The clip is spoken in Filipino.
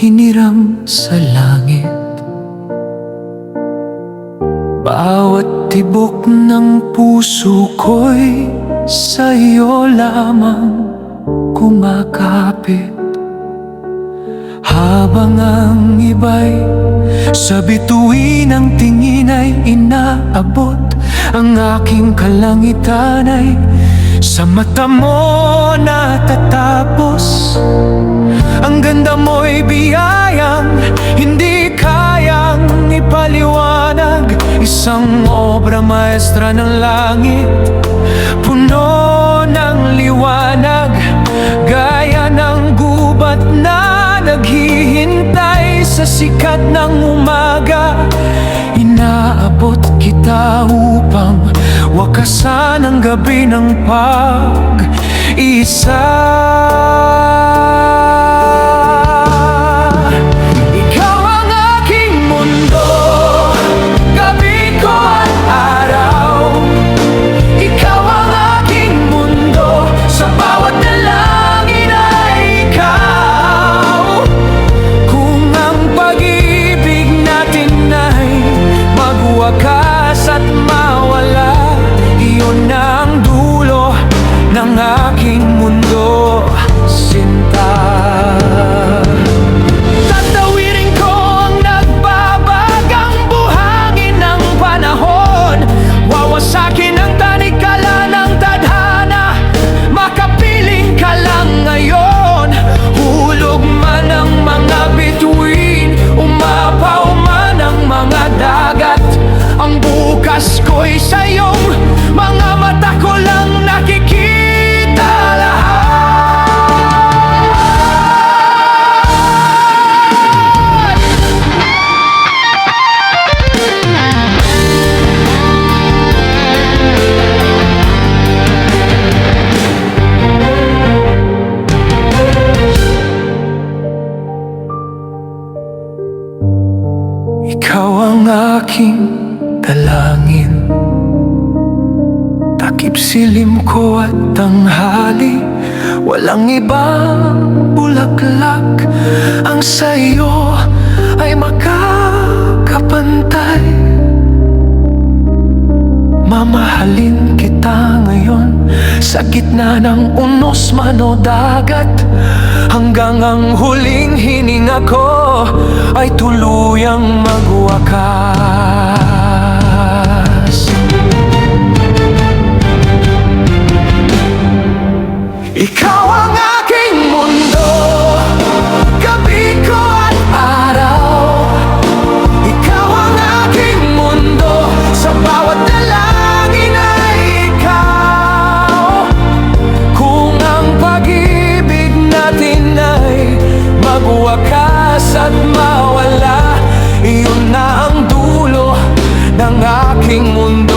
hiniram sa langit. Bawat tibok ng puso ko'y sa'yo lamang kumakapit, habang ang iba'y sa bituin ng tingin ay inaabot. Ang aking kalangitan ay sa mata mo natatapos. Ang ganda mo'y biyayang hindi kayang ipaliwanag, isang obra maestra ng langit, puno ng liwanag, gaya ng gubat na naghihintay sa sikat ng umaga. Inaabot kita upang wakasan ang gabi ng pag-isa. Ikaw ang aking mundo, gabi ko at araw. Ikaw ang aking mundo, sa bawat dalangin ay ikaw. Kung ang pag-ibig natin ay magwakas at mawala, iyon ang dulo ng aking mundo, sinta. Tatawirin ko ang nagbabagang buhangin ng panahon, wawasakin ang tanikala ng tadhana, makapiling ka lang ngayon. Hulog man ang mga bituin, umapaw man ang mga dagat, ang bukas ko'y sa'yong mga mata ko lang nakikita lahat. Ikaw ang aking dalangin, takip silim ko at tanghali, walang ibang bulaklak ang sa'yo ay makakapantay. Mamahalin kita ngayon sa gitna ng unos man o dagat, hanggang ang huling hininga ko ay tuluyang magwakas. Ikaw ang aking mundo, gabi ko at araw. Ikaw ang aking mundo, sa bawat dalangin ay ikaw. Kung ang pag-ibig natin ay magwakas at mawala, iyon na ang dulo ng aking mundo.